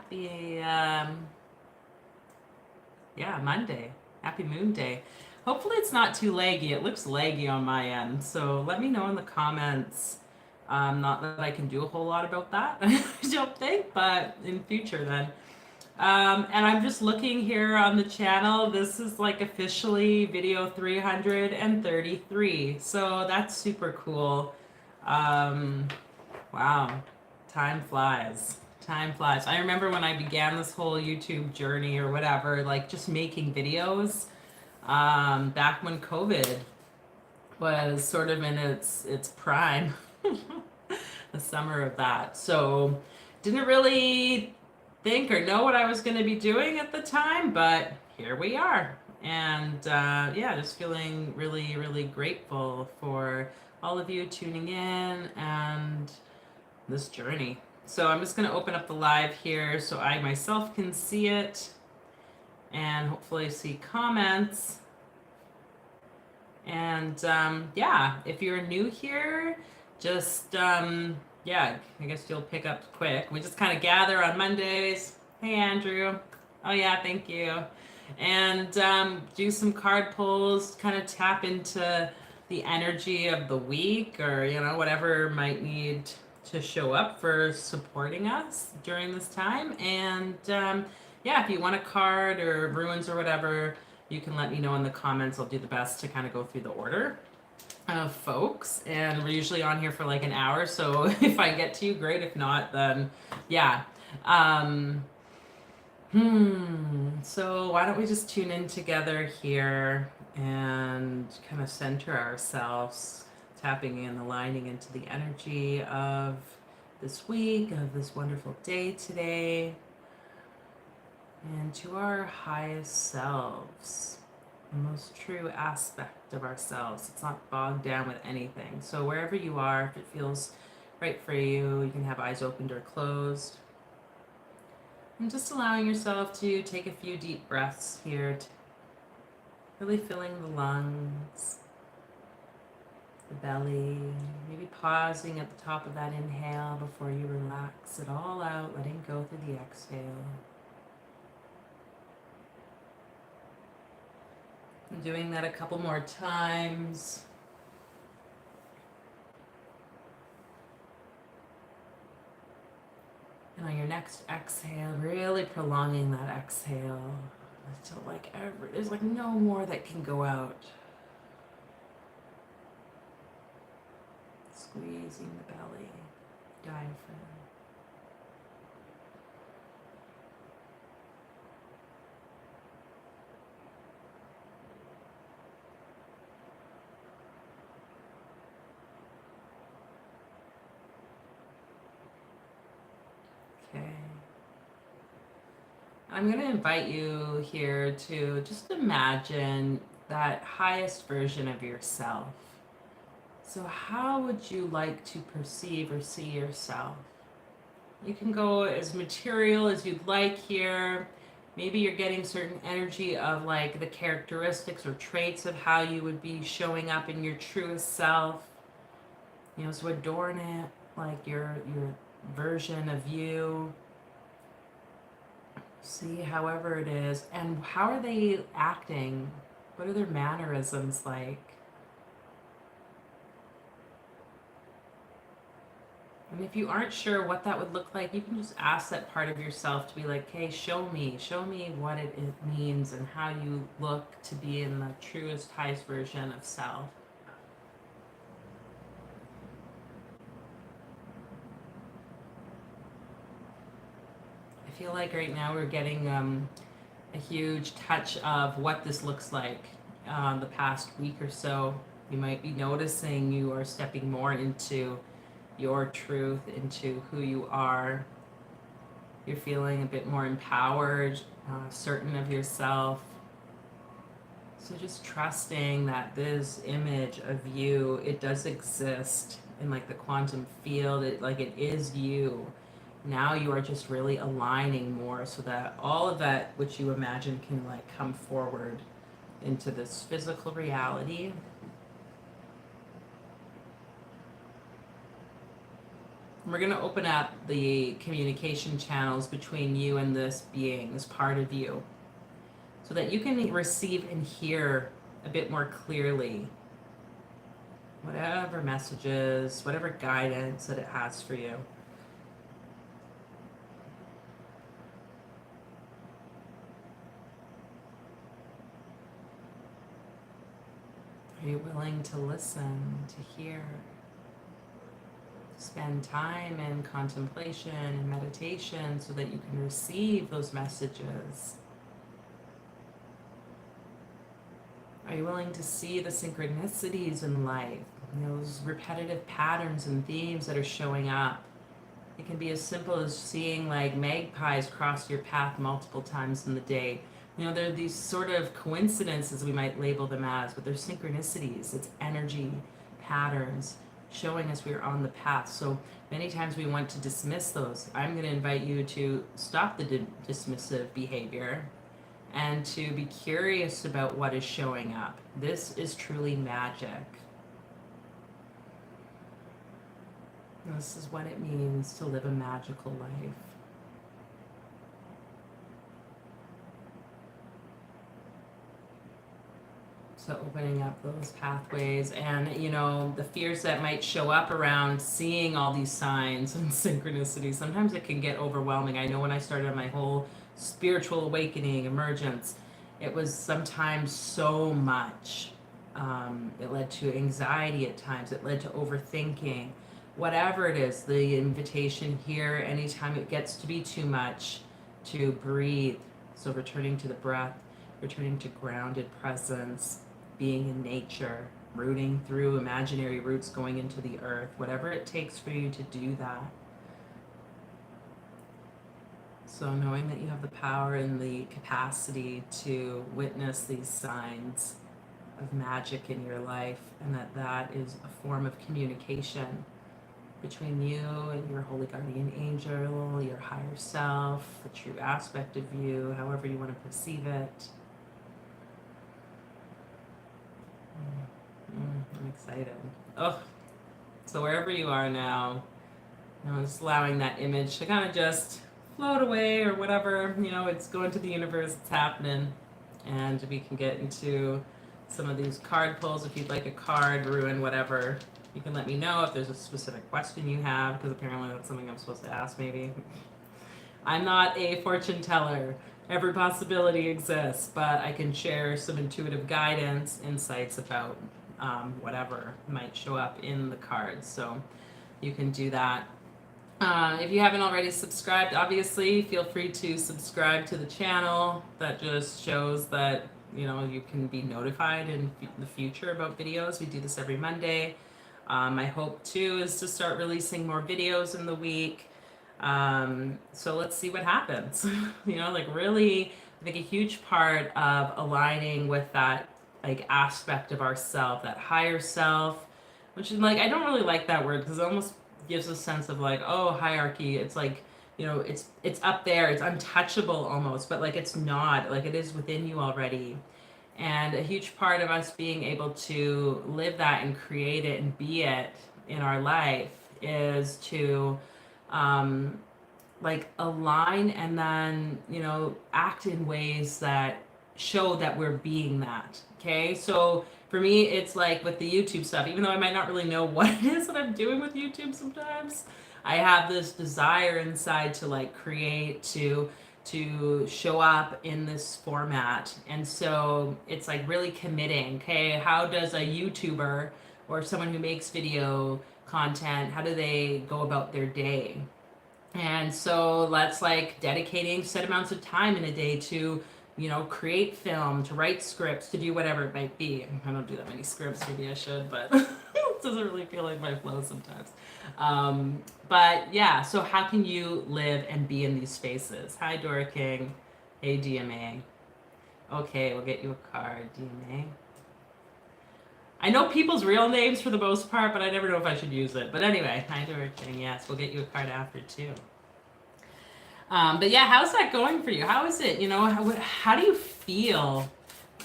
happy, yeah, Monday. Happy Moon Day. Hopefully it's not too laggy. It looks laggy on my end. So let me know in the comments. Not that I can do a whole lot about that, I don't think, but in future then. And I'm just looking here on the channel. This is like officially video 333. So that's super cool. Um, wow. Time flies. Time flies. I remember when I began this whole YouTube journey or whatever, like just making videos, back when COVID was sort of in its prime, the summer of that. So didn't really think or know what I was going to be doing at the time, but here we are. And yeah, just feeling really, really grateful for all of you tuning in and this journey. So I'm just going to open up the live here so I myself can see it and hopefully see comments. And yeah, if you're new here, just yeah, I guess you'll pick up quick. We just kind of gather on Mondays. Hey, Andrew. Oh yeah, thank you. And do some card pulls, kind of tap into the energy of the week, or whatever might need to show up for supporting us during this time. And yeah, if you want a card or runes or whatever, you can let me know in the comments. I'll do the best to kind of go through the order of folks. And we're usually on here for like an hour. So if I get to you, great. If not, then yeah. So why don't we just tune in together here and kind of center ourselves, tapping in, aligning into the energy of this week, of this wonderful day today, and to our highest selves, the most true aspect of ourselves. It's not bogged down with anything. So wherever you are, if it feels right for you, you can have eyes opened or closed. And just allowing yourself to take a few deep breaths here, really filling the lungs, the belly, maybe pausing at the top of that inhale before you relax it all out, letting go through the exhale. And doing that a couple more times. And on your next exhale, really prolonging that exhale until there's like no more that can go out. Squeezing the belly, diaphragm. Okay. I'm going to invite you here to just imagine that highest version of yourself. So how would you like to perceive or see yourself? You can go as material as you'd like here. Maybe you're getting certain energy of like the characteristics or traits of how you would be showing up in your truest self. So adorn it like your version of you. See however it is. And how are they acting? What are their mannerisms like? And if you aren't sure what that would look like, you can just ask that part of yourself to be like, hey, show me what it means and how you look to be in the truest, highest version of self. I feel like right now we're getting a huge touch of what this looks like the past week or so. You might be noticing you are stepping more into your truth, into who you are. You're feeling a bit more empowered, certain of yourself. So just trusting that this image of you, it does exist in like the quantum field. It is you. Now you are just really aligning more so that all of that which you imagine can like come forward into this physical reality. We're going to open up the communication channels between you and this being, this part of you, so that you can receive and hear a bit more clearly whatever messages, whatever guidance that it has for you. Are you willing to listen, to hear? Spend time in contemplation and meditation so that you can receive those messages. Are you willing to see the synchronicities in life, those repetitive patterns and themes that are showing up? It can be as simple as seeing like magpies cross your path multiple times in the day. You know, there are these sort of coincidences, we might label them as, but they're synchronicities. It's energy, patterns, showing us we're on the path. So many times we want to dismiss those. I'm going to invite you to stop the dismissive behavior and to be curious about what is showing up. This is truly magic. This is what it means to live a magical life. So opening up those pathways, and you know, the fears that might show up around seeing all these signs and synchronicities, sometimes it can get overwhelming. I know when I started my whole spiritual awakening, emergence, it was sometimes so much. It led to anxiety at times, it led to overthinking. Whatever it is, the invitation here, anytime it gets to be too much, to breathe. So returning to the breath, returning to grounded presence, being in nature, rooting through imaginary roots going into the earth, whatever it takes for you to do that. So knowing that you have the power and the capacity to witness these signs of magic in your life, and that that is a form of communication between you and your holy guardian angel, your higher self, the true aspect of you, however you want to perceive it. I'm excited. Oh, so wherever you are now, you know, just allowing that image to kind of just float away or whatever, you know, it's going to the universe, it's happening. And we can get into some of these card pulls. If you'd like a card, rune, whatever, you can let me know if there's a specific question you have, because apparently that's something I'm supposed to ask maybe. I'm not a fortune teller. Every possibility exists, but I can share some intuitive guidance, insights about whatever might show up in the cards. So you can do that. If you haven't already subscribed, obviously, feel free to subscribe to the channel. That just shows that, you know, you can be notified in the future about videos. We do this every Monday. My hope too is to start releasing more videos in the week. So let's see what happens. You know, like really, I think a huge part of aligning with that like aspect of ourself, that higher self, which is like, I don't really like that word because it almost gives a sense of like, oh, hierarchy. It's like, you know, it's up there, it's untouchable almost, but like it's not, like it is within you already. And a huge part of us being able to live that and create it and be it in our life is to like align and then, you know, act in ways that show that we're being that. Okay, so for me, it's like with the YouTube stuff, even though I might not really know what it is that I'm doing with YouTube sometimes, I have this desire inside to like create, to show up in this format. And so it's like really committing, okay, how does a YouTuber or someone who makes video content, how do they go about their day? And so that's like dedicating set amounts of time in a day to, you know, create film, to write scripts, to do whatever it might be. I don't do that many scripts, maybe I should, but it doesn't really feel like my flow sometimes. But yeah, so how can you live and be in these spaces? Hi, Dora King. Hey, DMA. Okay, we'll get you a card, DMA. I know people's real names for the most part, but I never know if I should use it. But anyway, hi, Dora King. Yes, we'll get you a card after too. But yeah, how's that going for you? How is it? You know, how do you feel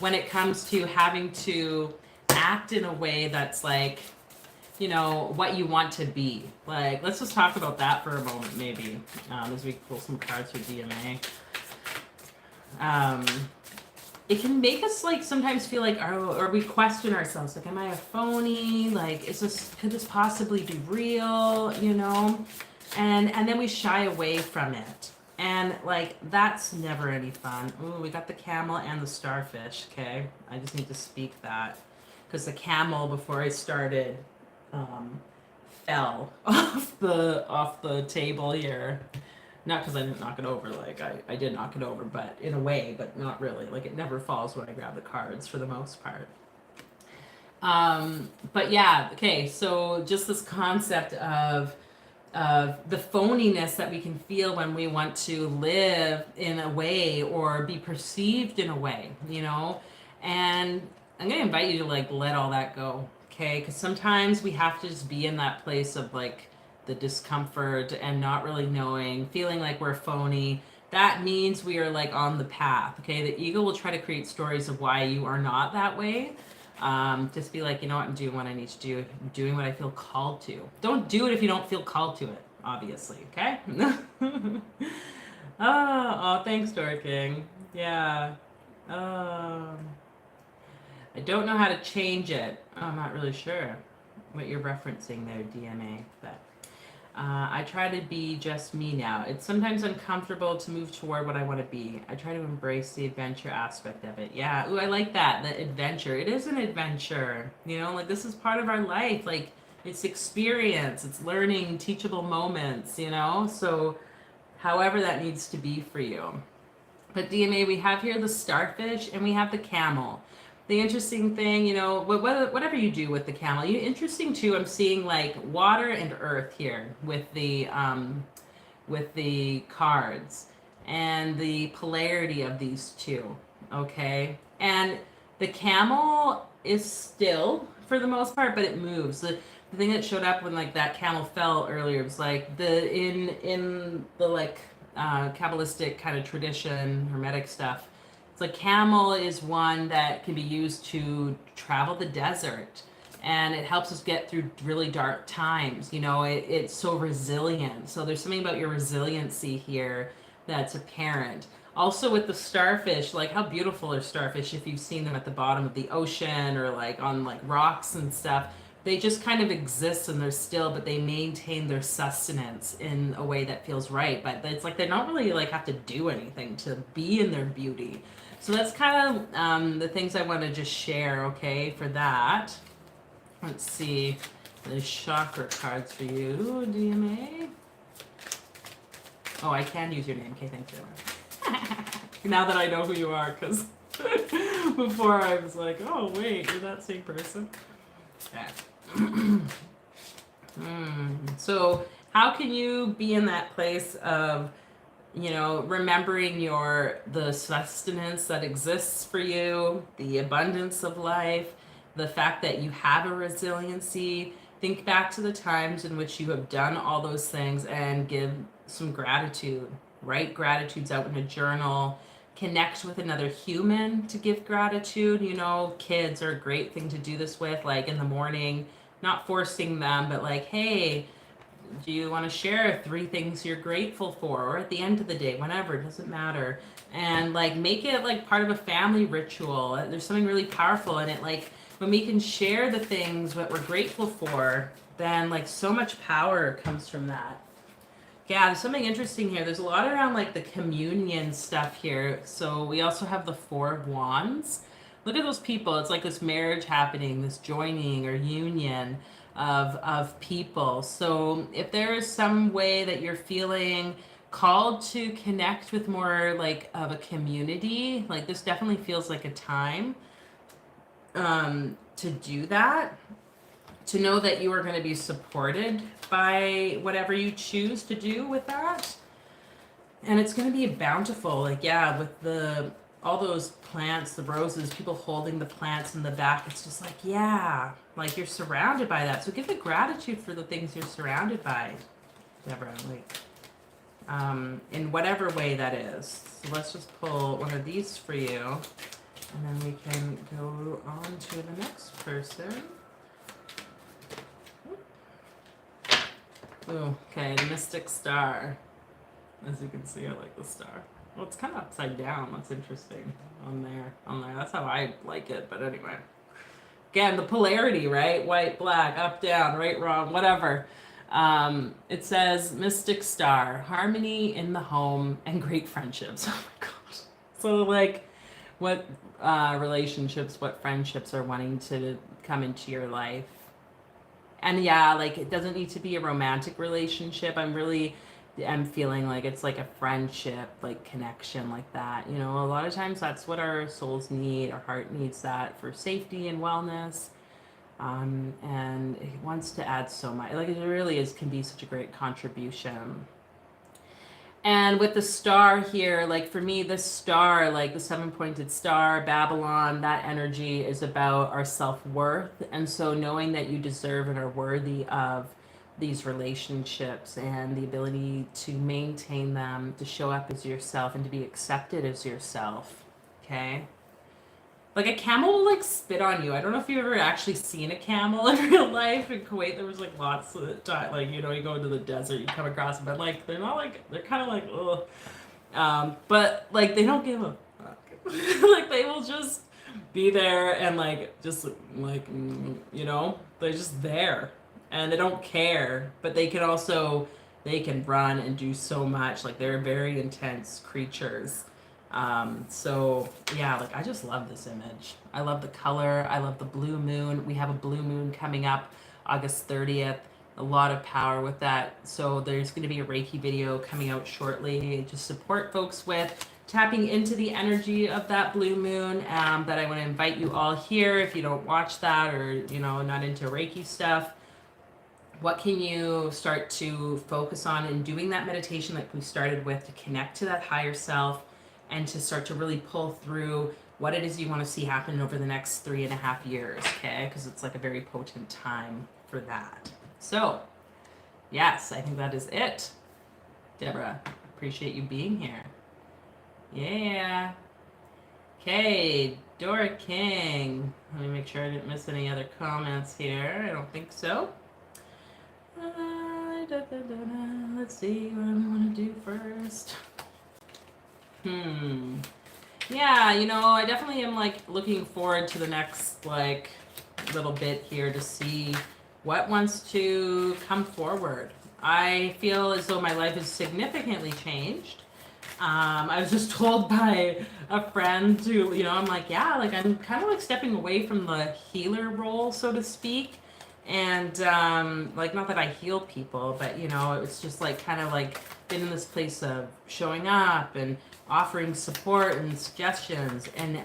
when it comes to having to act in a way that's like you know, what you want to be. Like, let's just talk about that for a moment, maybe, as we pull some cards for DMA. It can make us like sometimes feel like, or we question ourselves, like, am I a phony? Like, could this possibly be real? You know, and then we shy away from it, and like that's never any fun. Ooh, we got the camel and the starfish. Okay, I just need to speak that because the camel before I started fell off the table here. Not because I didn't knock it over, like I did knock it over, but in a way, but not really. Like it never falls when I grab the cards for the most part. But yeah, okay, so just this concept of the phoniness that we can feel when we want to live in a way or be perceived in a way, you know? And I'm going to invite you to like let all that go, okay? Because sometimes we have to just be in that place of like the discomfort and not really knowing, feeling like we're phony. That means we are like on the path, okay? The ego will try to create stories of why you are not that way. Just be like, you know what, I'm doing what I need to do. I'm doing what I feel called to. Don't do it if you don't feel called to it, obviously, okay? Oh, thanks, Dorking. Yeah. I don't know how to change it. I'm not really sure what you're referencing there, DMA, but I try to be just me now. It's sometimes uncomfortable to move toward what I want to be. I try to embrace the adventure aspect of it. Yeah, ooh, I like that. The adventure. It is an adventure. You know, like this is part of our life. Like it's experience, it's learning, teachable moments, you know? So however that needs to be for you. But DMA, we have here the starfish and we have the camel. The interesting thing, you know, whatever you do with the camel, interesting too. I'm seeing like water and earth here with the cards and the polarity of these two. Okay, and the camel is still for the most part, but it moves. The thing that showed up when like that camel fell earlier was like in the like Kabbalistic kind of tradition, Hermetic stuff. It's like camel is one that can be used to travel the desert, and it helps us get through really dark times. You know, it's so resilient. So there's something about your resiliency here that's apparent. Also with the starfish, like how beautiful are starfish if you've seen them at the bottom of the ocean or like on like rocks and stuff. They just kind of exist and they're still, but they maintain their sustenance in a way that feels right. But it's like they don't really like have to do anything to be in their beauty. So that's kind of the things I want to just share, okay, for that. Let's see. The chakra cards for you, DMA. Oh, I can use your name. Okay, thank you. Now that I know who you are, because before I was like, oh, wait, you're that same person. Okay. So how can you be in that place of, you know, remembering the sustenance that exists for you, the abundance of life, the fact that you have a resiliency. Think back to the times in which you have done all those things and give some gratitude. Write gratitudes out in a journal. Connect with another human to give gratitude. You know, kids are a great thing to do this with, like in the morning, not forcing them, but like, hey, do you want to share 3 things you're grateful for, or at the end of the day, whenever, it doesn't matter, and like make it like part of a family ritual. There's something really powerful in it. Like when we can share the things that we're grateful for, then like so much power comes from that. Yeah, there's something interesting here. There's a lot around like the communion stuff here. So we also have the 4 of Wands. Look at those people. It's like this marriage happening, this joining or union of people. So if there is some way that you're feeling called to connect with more like of a community, like this definitely feels like a time to do that, to know that you are going to be supported by whatever you choose to do with that. And it's going to be bountiful, like, yeah, with all those plants, the roses, people holding the plants in the back. It's just like, yeah, like you're surrounded by that. So give the gratitude for the things you're surrounded by, Deborah, like, in whatever way that is. So let's just pull one of these for you, and then we can go on to the next person. Ooh, okay, the Mystic Star. As you can see, I like the star. Well, it's kind of upside down. That's interesting on there. On there. That's how I like it. But anyway. Again, the polarity, right? White, black, up, down, right, wrong, whatever. It says Mystic Star, harmony in the home and great friendships. Oh my gosh. So, like, what relationships, what friendships are wanting to come into your life? And yeah, like, it doesn't need to be a romantic relationship. I'm feeling like it's like a friendship, like connection, like that. You know, a lot of times that's what our souls need. Our heart needs that for safety and wellness. And it wants to add so much. Like, it really is, can be such a great contribution. And with the star here, like for me, the star, like the seven pointed star, Babylon, that energy is about our self worth. And so knowing that you deserve and are worthy of these relationships and the ability to maintain them, to show up as yourself and to be accepted as yourself. Okay. Like a camel will like spit on you. I don't know if you've ever actually seen a camel in real life. In Kuwait, there was like lots of time, like, you know, you go into the desert, you come across them, but like they're not like, they're kind of like, ugh. But like they don't give a fuck. Like they will just be there and like just like you know, they're just there and they don't care. But they can also, they can run and do so much. Like they're very intense creatures. So yeah, like I just love this image. I love the color. I love the blue moon. We have a blue moon coming up August 30th. A lot of power with that. So there's going to be a Reiki video coming out shortly to support folks with tapping into the energy of that blue moon. That I want to invite you all here. If you don't watch that or, you know, not into Reiki stuff, what can you start to focus on in doing that meditation like we started with to connect to that higher self and to start to really pull through what it is you want to see happen over the next 3.5 years, okay? Because it's like a very potent time for that. So, yes, I think that is it. Deborah, appreciate you being here. Yeah. Okay, Dora King. Let me make sure I didn't miss any other comments here. I don't think so. Let's see what I want to do first. Yeah, you know, I definitely am like looking forward to the next like little bit here to see what wants to come forward. I feel as though my life has significantly changed. I was just told by a friend to, you know, I'm like, yeah, like I'm kind of like stepping away from the healer role, so to speak. And like, not that I heal people, but you know, it's just like kind of like been in this place of showing up and offering support and suggestions. And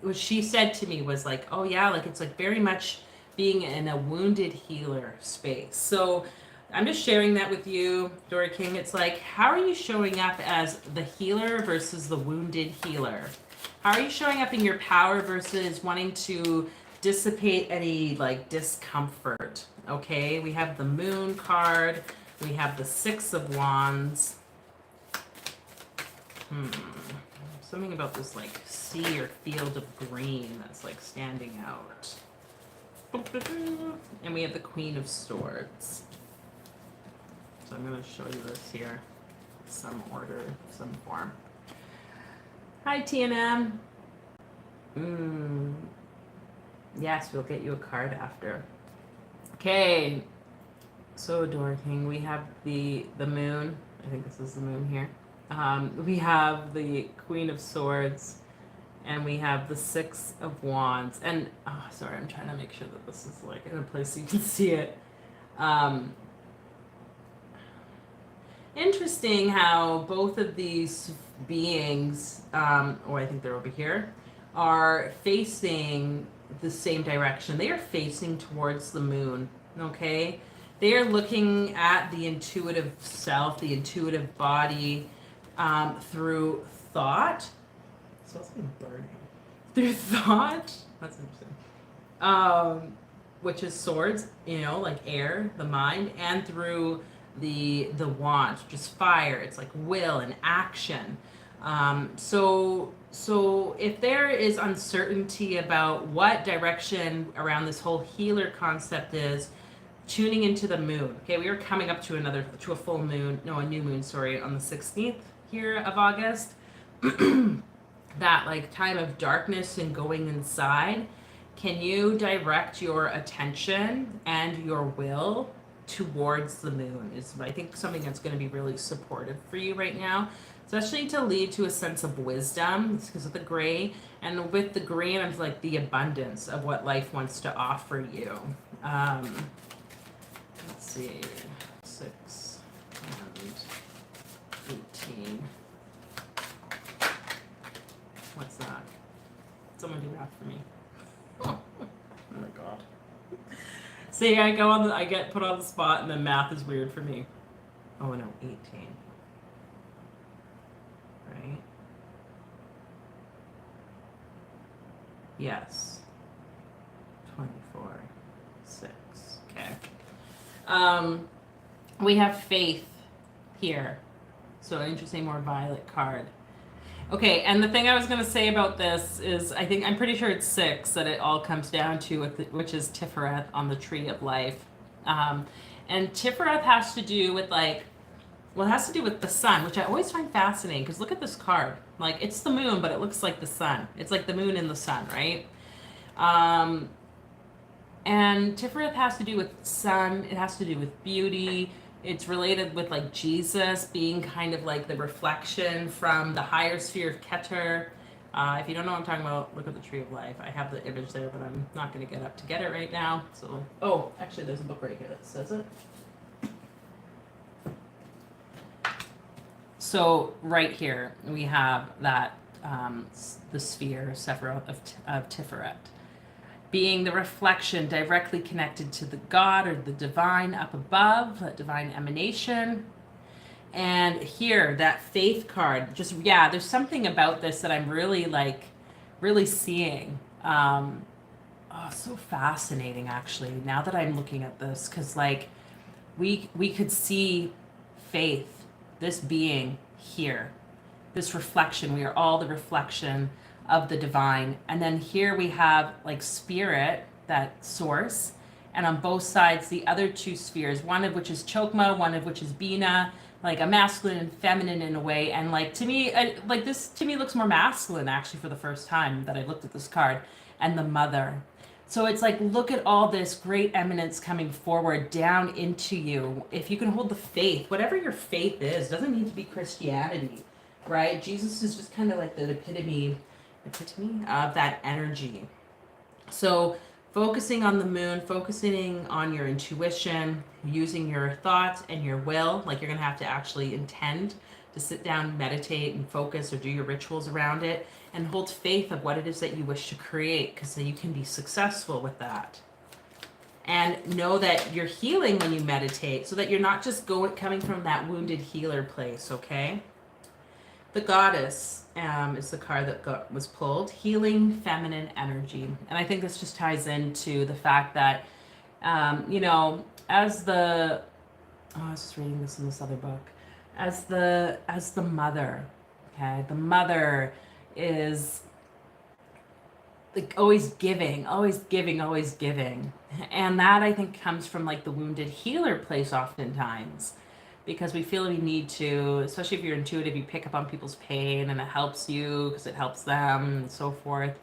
what she said to me was like, oh yeah, like it's like very much being in a wounded healer space. So I'm just sharing that with you, Dora King. It's like, how are you showing up as the healer versus the wounded healer? How are you showing up in your power versus wanting to dissipate any like discomfort? Okay, we have the Moon card. We have the Six of Wands. Something about this like sea or field of green that's like standing out. And we have the Queen of Swords. So I'm going to show you this here. Some order, some form. Hi, TNM. Yes, we'll get you a card after. Okay. So, Dora King, we have the moon. I think this is the moon here. We have the Queen of Swords. And we have the Six of Wands. And, oh, sorry, I'm trying to make sure that this is like in a place so you can see it. Interesting how both of these beings, I think they're over here, are facing the same direction. They are facing towards the moon, okay? They are looking at the intuitive self, the intuitive body, through thought. It smells like burning. Through thought, that's interesting. Which is swords, you know, like air, the mind, and through the wand, which is fire. It's like will and action. So if there is uncertainty about what direction around this whole healer concept is, tuning into the moon. Okay, we are coming up to a full moon, no, a new moon, sorry, on the 16th here of August. That like time of darkness and going inside. Can you direct your attention and your will towards the moon? Is, I think, something that's going to be really supportive for you right now, especially to lead to a sense of wisdom. It's because of the gray, and with the green, I'm like the abundance of what life wants to offer you. Let's see, 6 and 18. What's that? Someone do that for me. Oh my god. See, I get put on the spot, and then math is weird for me. Oh no, 18. Right? Yes. 24. 6. Okay. We have faith here. So an interesting, more violet card. Okay, and the thing I was going to say about this is I'm pretty sure it's 6 that it all comes down to, which is Tiferet on the tree of life. And Tiferet has to do with it has to do with the sun, which I always find fascinating, because look at this card. Like, it's the moon, but it looks like the sun. It's like the moon in the sun, right? And Tiferet has to do with sun. It has to do with beauty. It's related with like Jesus being kind of like the reflection from the higher sphere of Keter. If you don't know what I'm talking about, look at the Tree of Life. I have the image there, but I'm not going to get up to get it right now. So, oh, actually, there's a book right here that says it. So right here we have that the sphere, Sephiroth of Tiferet, being the reflection directly connected to the God or the divine up above, that divine emanation. And here, that faith card, just, yeah, there's something about this that I'm really seeing. Oh, so fascinating, actually, now that I'm looking at this, because like we could see faith, this being here, this reflection. We are all the reflection of the divine. And then here we have like spirit, that source, and on both sides the other two spheres, one of which is Chokma, one of which is Bina, like a masculine and feminine in a way. And like to me, this to me looks more masculine actually for the first time that I looked at this card, and the mother. So it's like, look at all this great eminence coming forward down into you. If you can hold the faith, whatever your faith is, doesn't need to be Christianity, right? Jesus is just kind of like the epitome of that energy. So focusing on the moon, focusing on your intuition, using your thoughts and your will, like you're going to have to actually intend to sit down, meditate, and focus, or do your rituals around it, and hold faith of what it is that you wish to create, because then you can be successful with that. And know that you're healing when you meditate, so that you're not just coming from that wounded healer place, okay? The Goddess is the card that was pulled, healing feminine energy. And I think this just ties into the fact that, as the, I was just reading this in this other book, as the mother, okay, the mother is like always giving. And that, I think, comes from like the wounded healer place oftentimes, because we feel we need to, especially if you're intuitive, you pick up on people's pain and it helps you because it helps them and so forth.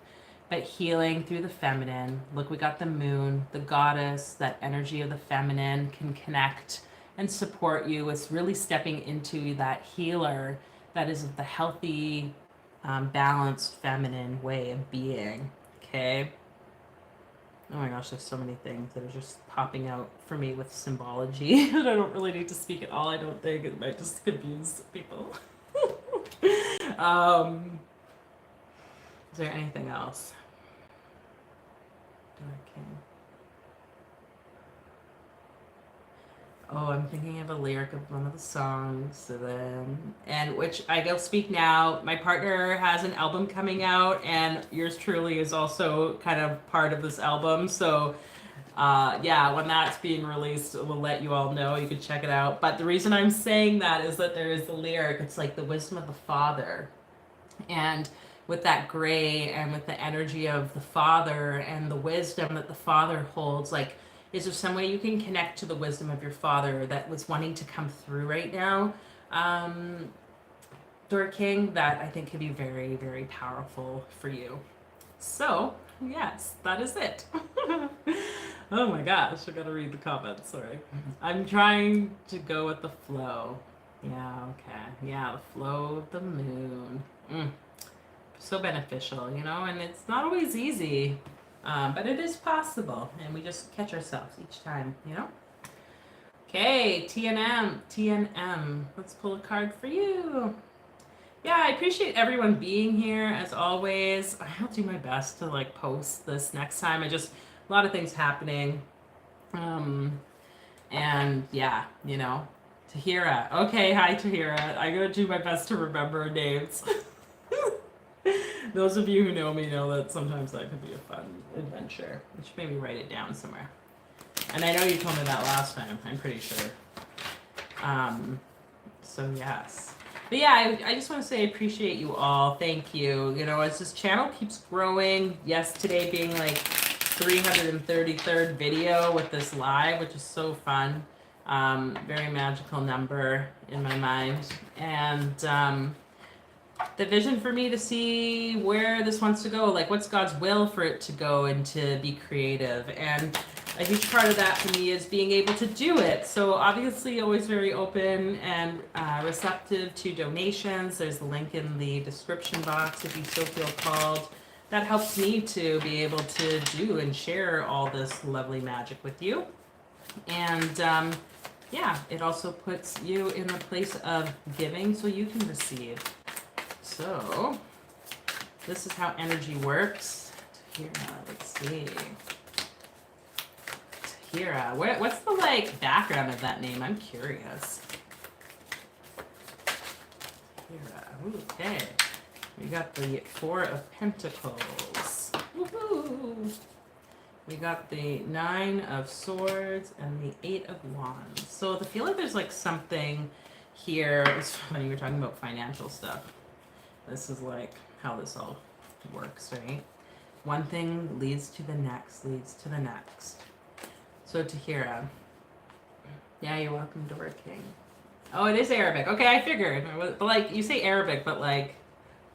But healing through the feminine, look, we got the moon, the goddess, that energy of the feminine can connect and support you. It's really stepping into that healer that is the healthy, balanced feminine way of being, okay? Oh my gosh, there's so many things that are just popping out for me with symbology. And I don't really need to speak at all, I don't think. It might just confuse people. Is there anything else? Okay. Oh, I'm thinking of a lyric of one of the songs, and which I will speak now. My partner has an album coming out, and yours truly is also kind of part of this album. So, yeah, when that's being released, we'll let you all know. You can check it out. But the reason I'm saying that is that there is the lyric. It's like the wisdom of the father, and with that gray and with the energy of the father and the wisdom that the father holds, like, Is there some way you can connect to the wisdom of your father that was wanting to come through right now? Door King, that I think could be very, very powerful for you. So, yes, that is it. Oh my gosh, I gotta read the comments, sorry. I'm trying to go with the flow. Yeah, okay. Yeah, the flow of the moon. So beneficial, you know, and it's not always easy, but it is possible, and we just catch ourselves each time, you know? Okay, TNM. Let's pull a card for you. Yeah, I appreciate everyone being here as always. I'll do my best to like post this next time. A lot of things happening. And yeah, you know, Tahira. Okay, hi Tahira. I'm gonna do my best to remember names. Those of you who know me know that sometimes that could be a fun adventure. I should maybe write it down somewhere. And I know you told me that last time, I'm pretty sure. So yes. But yeah, I just want to say I appreciate you all. Thank you. You know, as this channel keeps growing, yes, today being like 333rd video with this live, which is so fun. Very magical number in my mind. And the vision for me to see where this wants to go, like what's God's will for it to go and to be creative. And a huge part of that for me is being able to do it. So obviously always very open and receptive to donations. There's a link in the description box if you still feel called. That helps me to be able to do and share all this lovely magic with you. And yeah, it also puts you in the place of giving so you can receive. So this is how energy works. Here, let's see. Tahira, what's the like background of that name? I'm curious. Tahira, okay. We got the Four of Pentacles. Woohoo! We got the Nine of Swords and the Eight of Wands. So I feel like there's like something here. It's funny, we're talking about financial stuff. This is like how this all works, right? One thing leads to the next, leads to the next. So Tahira. Yeah, you're welcome, Door King. Oh, it is Arabic. Okay, I figured. But like, you say Arabic, but like,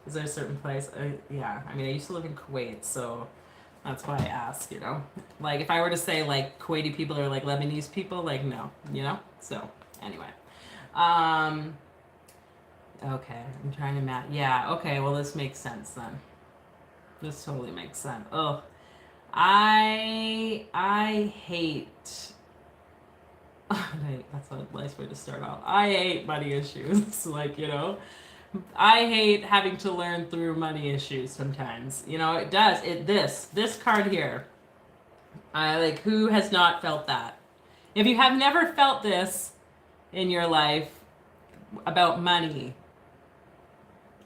is there a certain place? Yeah, I mean, I used to live in Kuwait, so that's why I ask, you know? Like, if I were to say, like, Kuwaiti people are like Lebanese people, like, no, you know? So, anyway. Okay, I'm trying to yeah, okay, well, this makes sense then. This totally makes sense. Oh, I hate... That's a nice way to start off. I hate money issues, like, you know? I hate having to learn through money issues sometimes. You know, it does. This card here. Like, who has not felt that? If you have never felt this in your life about money,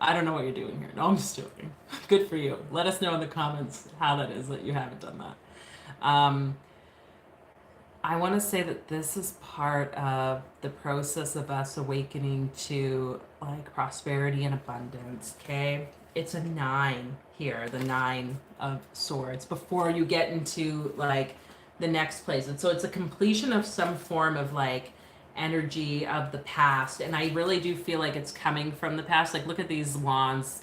I don't know what you're doing here. No, I'm just joking. Good for you. Let us know in the comments how that is that you haven't done that. I want to say that this is part of the process of us awakening to like prosperity and abundance, okay? It's a 9 here, the 9 of Swords, before you get into like the next place. And so it's a completion of some form of like energy of the past. And I really do feel like it's coming from the past. Like, look at these wands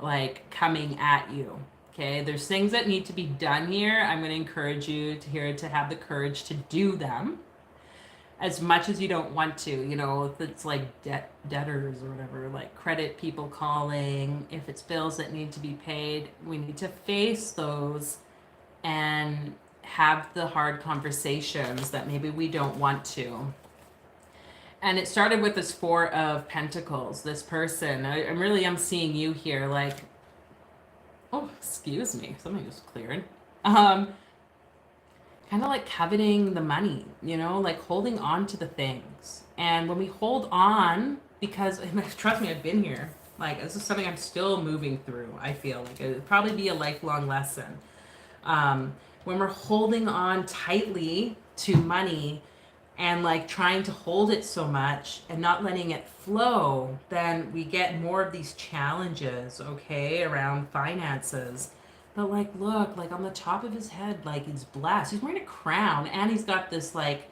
like coming at you. Okay, there's things that need to be done here. I'm going to encourage you to have the courage to do them as much as you don't want to. You know, if it's like debtors or whatever, like credit people calling, if it's bills that need to be paid, we need to face those and have the hard conversations that maybe we don't want to. And it started with this Four of Pentacles, this person. I'm seeing you here, like, oh, excuse me. Something just cleared. Kind of like coveting the money, you know, like holding on to the things. And when we hold on, because trust me, I've been here. Like, this is something I'm still moving through. I feel like it would probably be a lifelong lesson. When we're holding on tightly to money and like trying to hold it so much and not letting it flow, then we get more of these challenges, okay, around finances. But like, look, like on the top of his head, like he's blessed. He's wearing a crown, and he's got this like,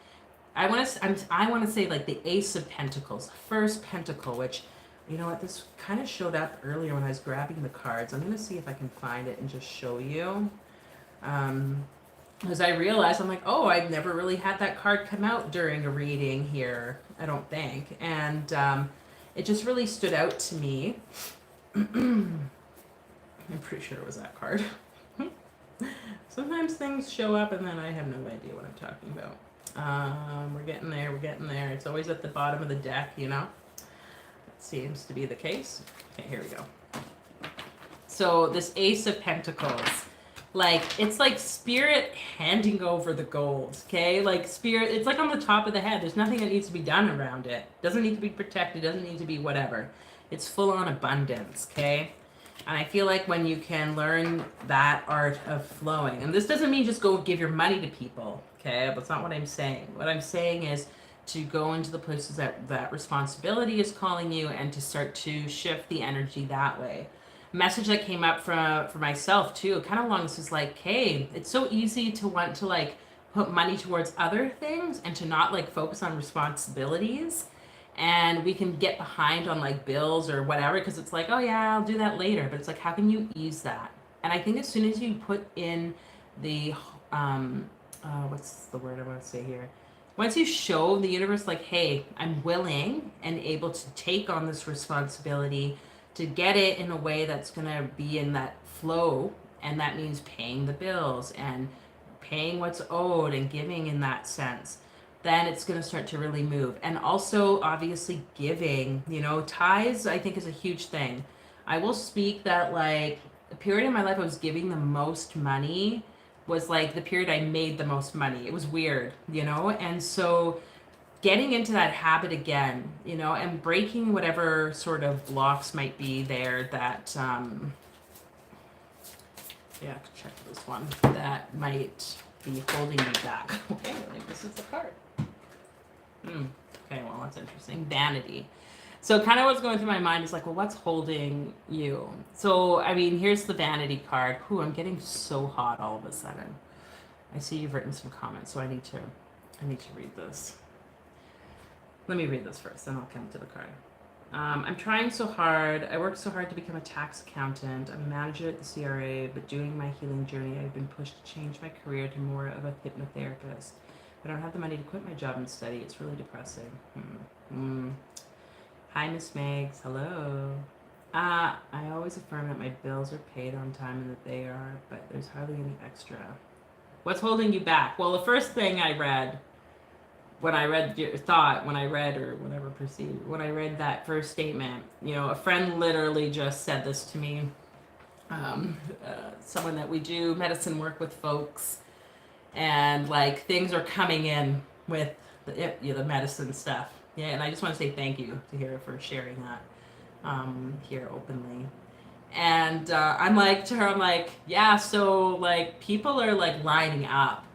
I want to say like the Ace of Pentacles, first pentacle, which, you know what, this kind of showed up earlier when I was grabbing the cards. I'm gonna see if I can find it and just show you. Because I realized, I'm like, oh, I've never really had that card come out during a reading here, I don't think. And it just really stood out to me. I'm pretty sure it was that card. Sometimes things show up and then I have no idea what I'm talking about. We're getting there, we're getting there. It's always at the bottom of the deck, you know? That seems to be the case. Okay, here we go. So this Ace of Pentacles, like, it's like spirit handing over the gold, okay? Like spirit, it's like on the top of the head. There's nothing that needs to be done around it. Doesn't need to be protected, doesn't need to be whatever. It's full on abundance, okay? And I feel like when you can learn that art of flowing, and this doesn't mean just go give your money to people, okay? That's not what I'm saying. What I'm saying is to go into the places that responsibility is calling you and to start to shift the energy that way. Message that came up for myself too, kind of along this is like, hey, it's so easy to want to like put money towards other things and to not like focus on responsibilities. And we can get behind on like bills or whatever because it's like, oh yeah, I'll do that later. But it's like, how can you ease that? And I think as soon as you put in the, what's the word I want to say here? Once you show the universe like, hey, I'm willing and able to take on this responsibility to get it in a way that's going to be in that flow. And that means paying the bills and paying what's owed and giving in that sense. Then it's going to start to really move. And also, obviously, giving, you know, tithes, I think is a huge thing. I will speak that, like, the period in my life I was giving the most money was, like, the period I made the most money. It was weird, you know? And so getting into that habit again, you know, and breaking whatever sort of blocks might be there that, yeah, check this one, that might be holding me back. Okay, I think this is the card. Okay, well, that's interesting. Vanity. So kind of what's going through my mind is like, well, what's holding you? So, I mean, here's the vanity card. Ooh, I'm getting so hot all of a sudden. I see you've written some comments, so I need to read this. Let me read this first, then I'll come to the card. I'm trying so hard. I worked so hard to become a tax accountant. I'm a manager at the CRA, but during my healing journey, I've been pushed to change my career to more of a hypnotherapist. I don't have the money to quit my job and study. It's really depressing. Hi, Miss Megs. Hello. I always affirm that my bills are paid on time and that they are, but there's hardly any extra. What's holding you back? Well, the first thing I read, when I read your thought, when I read or whatever perceived, when I read that first statement, you know, a friend literally just said this to me. Someone that we do medicine work with folks, and like things are coming in with the medicine stuff. Yeah, and I just want to say thank you to her for sharing that here openly. And I'm like to her, I'm like, yeah, so like people are like lining up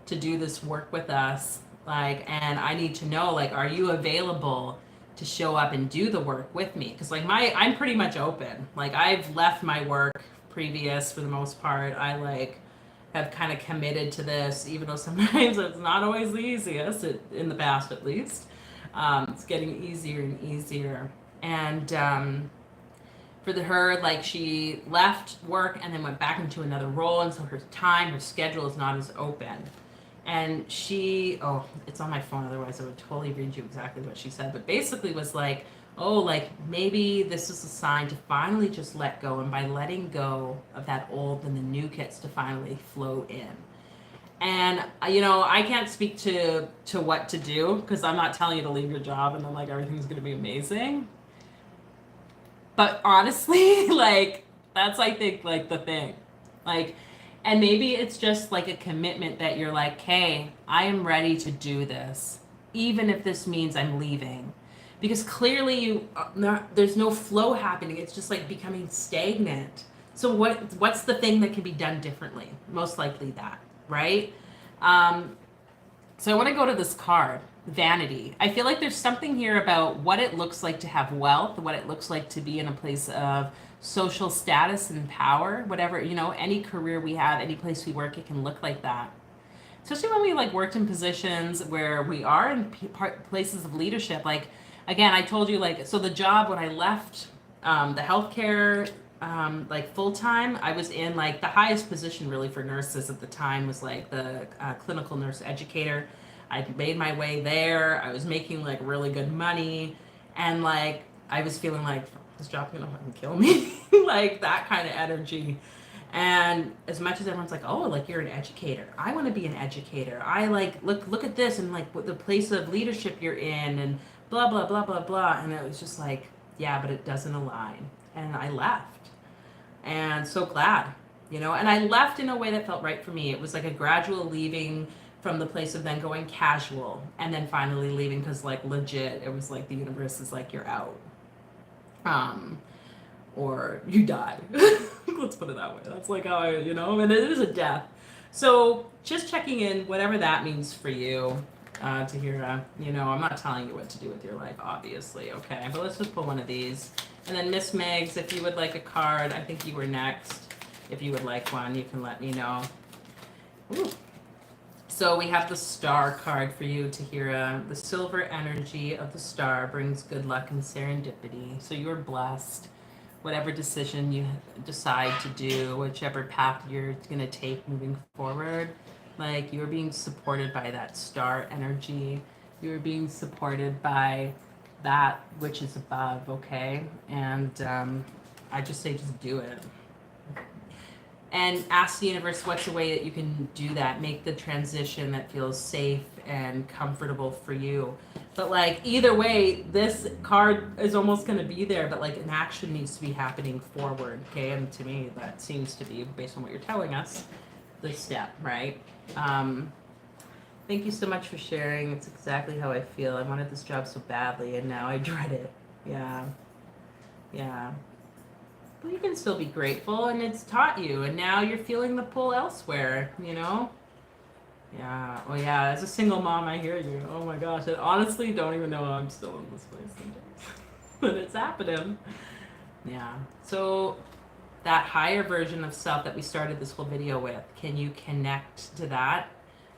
to do this work with us. Like, and I need to know, like, are you available to show up and do the work with me? Because like I'm pretty much open. Like I've left my work previous for the most part. I like have kind of committed to this, even though sometimes it's not always the easiest, in the past at least. It's getting easier and easier. And for her, like she left work and then went back into another role. And so her schedule is not as open. And she, it's on my phone, otherwise I would totally read you exactly what she said. But basically was like, oh, like maybe this is a sign to finally just let go. And by letting go of that old, then the new gets to finally flow in. And, you know, I can't speak to what to do because I'm not telling you to leave your job and then like everything's going to be amazing. But honestly, like that's, I think, like the thing. Like, and maybe it's just like a commitment that you're like, hey, I am ready to do this, even if this means I'm leaving. Because clearly there's no flow happening. It's just like becoming stagnant. So what's the thing that can be done differently? Most likely that, right? So I want to go to this card, vanity. I feel like there's something here about what it looks like to have wealth, what it looks like to be in a place of social status and power, whatever, you know, any career we have, any place we work, it can look like that. Especially when we like worked in positions where we are in places of leadership. Like, again, I told you, like, so the job when I left the healthcare, like full time, I was in like the highest position really for nurses at the time was like the clinical nurse educator. I made my way there. I was making like really good money, and like I was feeling like this job's gonna fucking kill me, like that kind of energy. And as much as everyone's like, oh, like you're an educator, I want to be an educator. I like look at this and like what the place of leadership you're in and blah blah blah blah blah. And it was just like, yeah, but it doesn't align. And I left, and so glad, you know. And I left in a way that felt right for me. It was like a gradual leaving from the place of then going casual and then finally leaving because like legit, it was like the universe is like you're out. Or you die. Let's put it that way. That's like how I, you know, and it is a death. So just checking in, whatever that means for you, to hear, you know, I'm not telling you what to do with your life, obviously, okay? But let's just pull one of these. And then Miss Megs, if you would like a card, I think you were next. If you would like one, you can let me know. Ooh. So we have the star card for you to hear. The silver energy of the star brings good luck and serendipity. So you're blessed. Whatever decision you decide to do, whichever path you're going to take moving forward, like you're being supported by that star energy. You're being supported by that which is above, okay? And I just say just do it. And ask the universe what's a way that you can do that, make the transition that feels safe and comfortable for you. But like either way, this card is almost going to be there, but like an action needs to be happening forward, okay? And to me, that seems to be, based on what you're telling us, the step, right? Thank you so much for sharing. It's exactly how I feel. I wanted this job so badly, and now I dread it. Yeah. Yeah. But you can still be grateful, and it's taught you, and now you're feeling the pull elsewhere, you know? Yeah. Oh, yeah. As a single mom, I hear you. Oh my gosh. I honestly don't even know how I'm still in this place sometimes. But it's happening. Yeah. So that higher version of self that we started this whole video with, can you connect to that?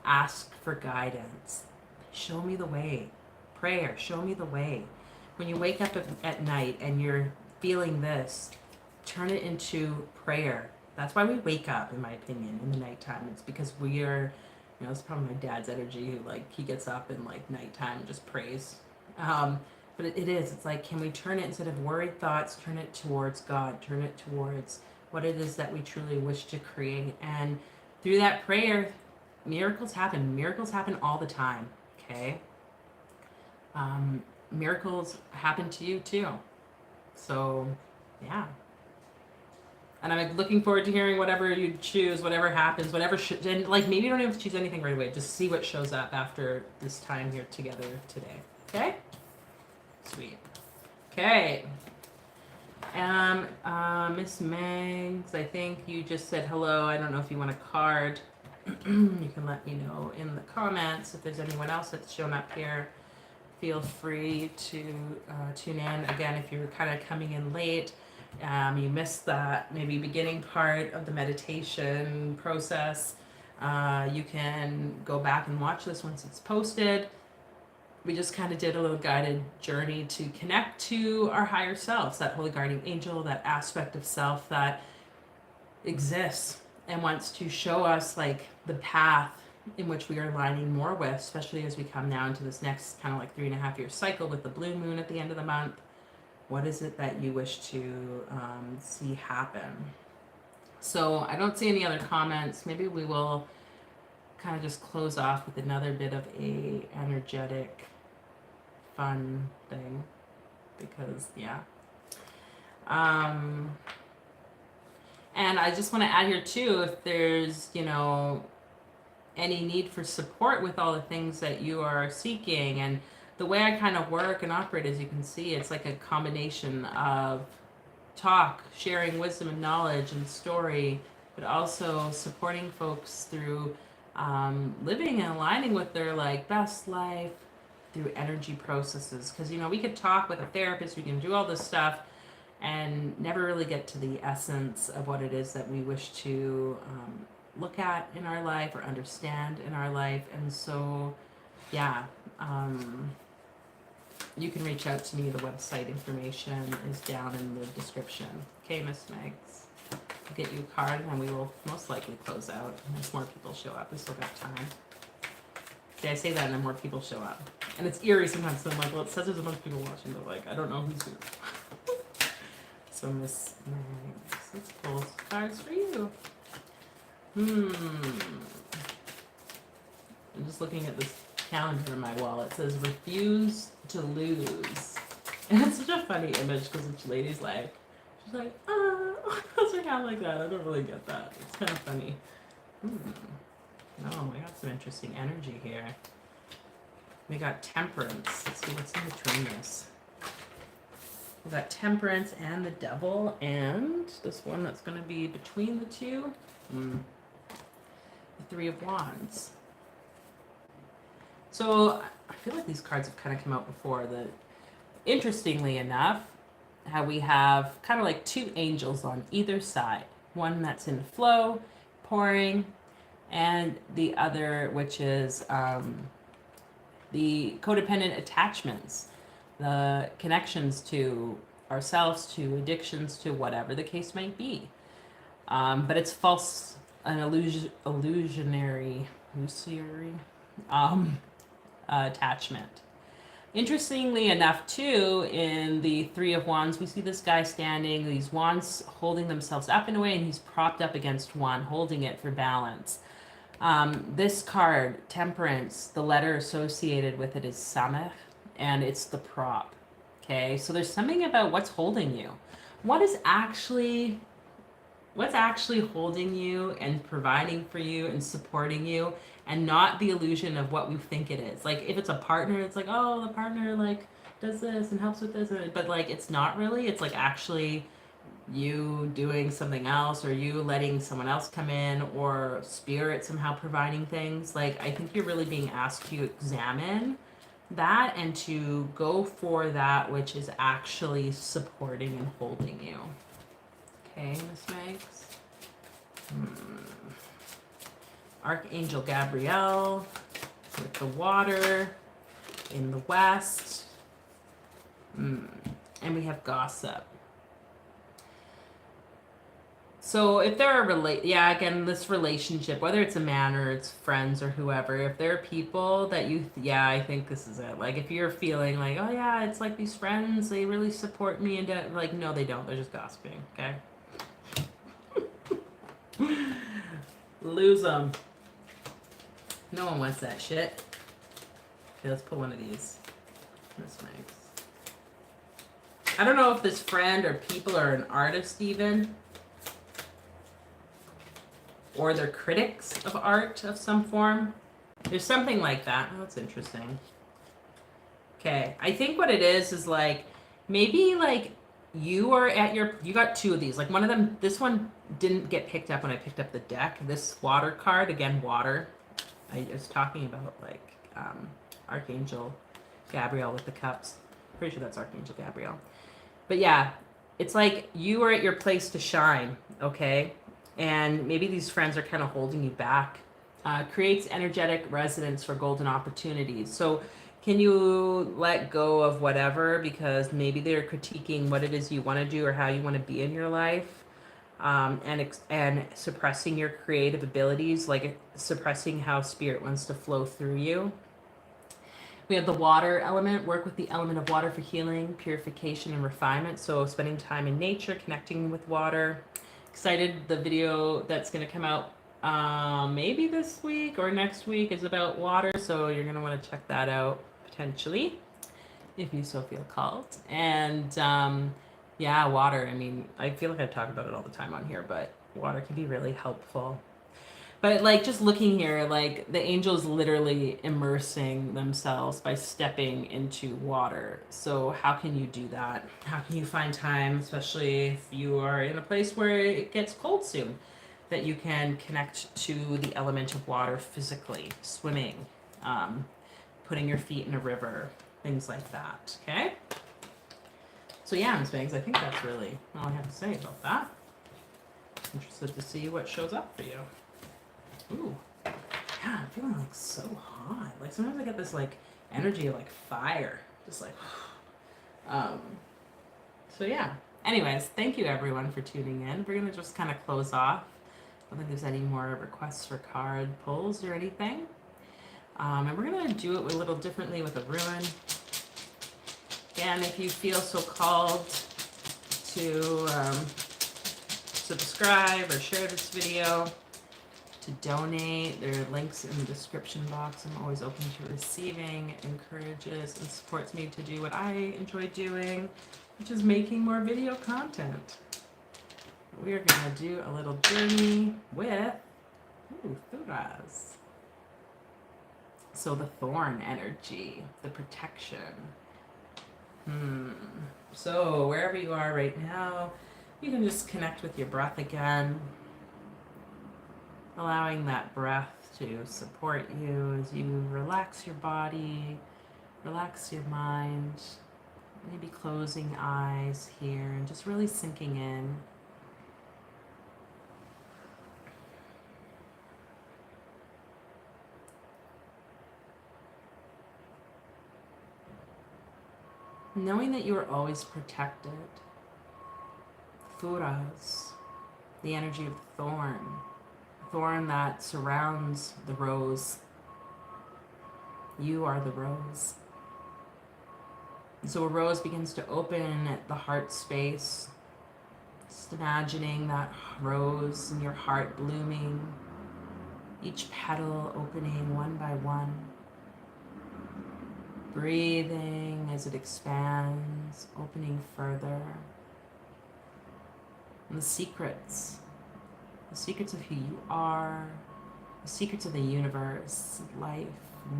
Ask for guidance. Show me the way. Prayer. Show me the way. When you wake up at night and you're feeling this, turn it into prayer. That's why we wake up, in my opinion, in the nighttime. It's because we are, you know, it's probably my dad's energy who, like, he gets up in, like, nighttime and just prays. But it is. It's like, can we turn it, instead of worried thoughts, turn it towards God, turn it towards what it is that we truly wish to create. And through that prayer, miracles happen. Miracles happen all the time, okay? Miracles happen to you, too. So, yeah. And I'm looking forward to hearing whatever you choose, whatever happens, whatever and like maybe you don't even have to choose anything right away. Just see what shows up after this time here together today. Okay? Sweet. Okay. Miss Megs, I think you just said hello. I don't know if you want a card. You can let me know in the comments if there's anyone else that's shown up here. Feel free to tune in. Again, if you're kind of coming in late, you missed that maybe beginning part of the meditation process, you can go back and watch this once it's posted. We just kind of did a little guided journey to connect to our higher selves, that holy guardian angel, that aspect of self that exists and wants to show us like the path in which we are aligning more with, especially as we come now into this next kind of like 3.5 year cycle with the blue moon at the end of the month. What is it that you wish to see happen? So I don't see any other comments. Maybe we will kind of just close off with another bit of a energetic, fun thing, because yeah. And I just want to add here too, if there's, you know, any need for support with all the things that you are seeking. And the way I kind of work and operate, as you can see, it's like a combination of talk, sharing wisdom and knowledge and story, but also supporting folks through living and aligning with their like best life through energy processes. Because, you know, we could talk with a therapist, we can do all this stuff, and never really get to the essence of what it is that we wish to look at in our life or understand in our life. And so, yeah, you can reach out to me. The website information is down in the description. Okay, Miss Megs. I'll get you a card and we will most likely close out as more people show up. We still got time. See, I say that and then more people show up. And it's eerie sometimes. So I'm like, well, it says there's a bunch of people watching, but like, I don't know who's here. So Miss Megs, let's pull some cards for you. I'm just looking at this calendar in my wall. It says refuse to lose. And it's such a funny image because each lady's like, she's like, what's her hand like that? I don't really get that. It's kind of funny. Oh, I got some interesting energy here. We got temperance. Let's see what's in between this. We got temperance and the devil, and this one that's going to be between the two. The Three of Wands. So I feel like these cards have kind of come out before. Interestingly enough, how we have kind of like two angels on either side. One that's in flow, pouring, and the other which is the codependent attachments, the connections to ourselves, to addictions, to whatever the case might be. But it's false, an illusionary attachment. Interestingly enough, too, in the Three of Wands, we see this guy standing, these wands holding themselves up in a way, and he's propped up against one, holding it for balance. This card, Temperance, the letter associated with it is Samech, and it's the prop. Okay, so there's something about what's holding you. What's actually holding you and providing for you and supporting you, and not the illusion of what we think it is. Like if it's a partner, it's like, oh, the partner like does this and helps with this, but like it's not really. It's like actually you doing something else, or you letting someone else come in, or spirit somehow providing things. Like I think you're really being asked to examine that and to go for that which is actually supporting and holding you. Okay, Miss Megs. Archangel Gabriel with the water in the west. And we have gossip. So if there are again, this relationship, whether it's a man or it's friends or whoever, if there are people that I think this is it. Like if you're feeling like, oh yeah, it's like these friends, they really support me, and like, no, they don't. They're just gossiping. Okay. Lose them. No one wants that shit. Okay, let's pull one of these. This makes. I don't know if this friend or people are an artist even, or they're critics of art of some form. There's something like that. Oh, that's interesting. Okay, I think what it is like maybe like you are at you got two of these. Like one of them, this one didn't get picked up when I picked up the deck. This water card, again, water. I was talking about like Archangel Gabriel with the cups. Pretty sure that's Archangel Gabriel. But yeah, it's like you are at your place to shine, okay? And maybe these friends are kind of holding you back. Creates energetic resonance for golden opportunities. So can you let go of whatever, because maybe they're critiquing what it is you want to do or how you want to be in your life, and suppressing your creative abilities, like suppressing how spirit wants to flow through you. We have the water element, work with the element of water for healing, purification, and refinement. So spending time in nature, connecting with water. Excited, the video that's going to come out maybe this week or next week is about water. So you're going to want to check that out potentially if you so feel called. And yeah, water. I mean, I feel like I talk about it all the time on here, but water can be really helpful. But like just looking here, like the angels literally immersing themselves by stepping into water. So how can you do that? How can you find time, especially if you are in a place where it gets cold soon, that you can connect to the element of water physically, swimming, putting your feet in a river, things like that, okay? So yeah, Ms. Bangs, I think that's really all I have to say about that. Interested to see what shows up for you. Ooh, yeah, I'm feeling like so hot. Like sometimes I get this like energy of like fire, just like. um, so yeah. Anyways, thank you everyone for tuning in. We're gonna just kind of close off. I don't think there's any more requests for card pulls or anything. And we're gonna do it a little differently with a rune. Again, if you feel so called to subscribe or share this video, to donate, there are links in the description box. I'm always open to receiving. It encourages and supports me to do what I enjoy doing, which is making more video content. We are going to do a little journey with Thuras. So the thorn energy, the protection. So wherever you are right now, you can just connect with your breath again, allowing that breath to support you as you relax your body, relax your mind, maybe closing eyes here and just really sinking in. Knowing that you are always protected. Thuras, the energy of the thorn that surrounds the rose. You are the rose. And so a rose begins to open at the heart space. Just imagining that rose in your heart blooming, each petal opening one by one. Breathing as it expands, opening further. And the secrets of who you are, the secrets of the universe, life,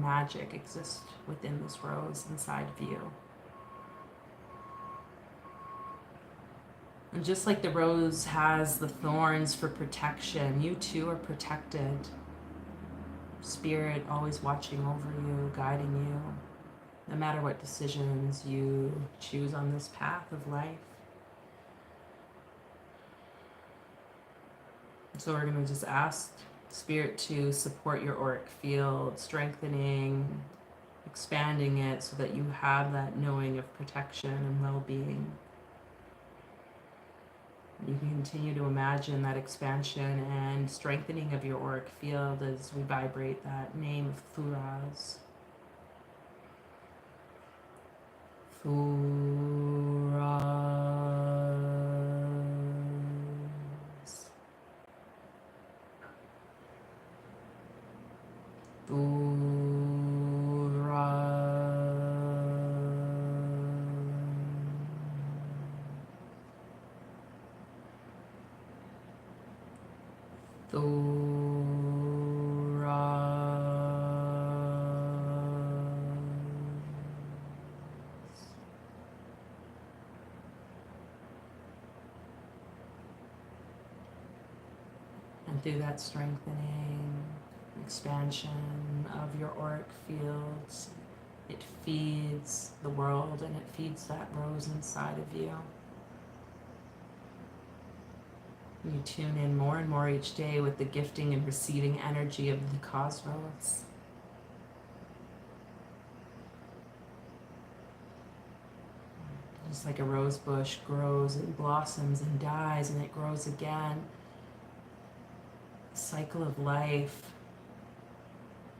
magic exist within this rose inside of you. And just like the rose has the thorns for protection, you too are protected. Spirit always watching over you, guiding you, no matter what decisions you choose on this path of life. So we're going to just ask Spirit to support your auric field, strengthening, expanding it so that you have that knowing of protection and well-being. You can continue to imagine that expansion and strengthening of your auric field as we vibrate that name of Thuras. And through that strengthening, expansion of your auric fields, it feeds the world and it feeds that rose inside of you. You tune in more and more each day with the gifting and receiving energy of the cosmos. Just like a rose bush grows and blossoms and dies and it grows again. Cycle of life.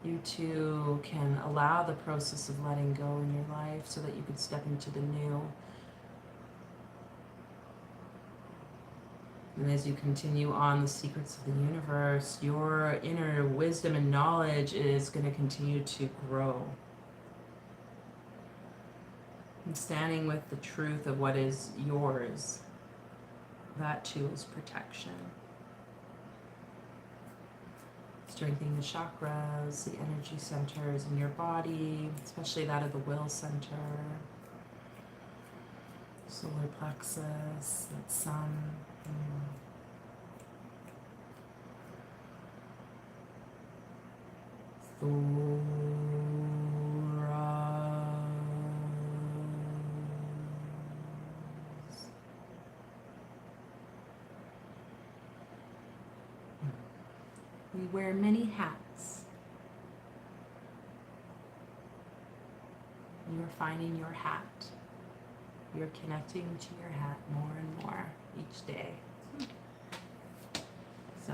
You too can allow the process of letting go in your life so that you can step into the new. And as you continue on the secrets of the universe, your inner wisdom and knowledge is going to continue to grow. And standing with the truth of what is yours, that too is protection. Strengthening the chakras, the energy centers in your body, especially that of the will center, solar plexus, that sun. We wear many hats. You are finding your hat. You're connecting to your hat more and more each day. So,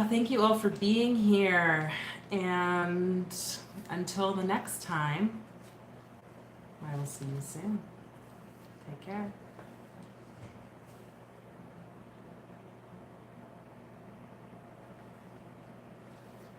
thank you all for being here. And until the next time, I will see you soon. Take care.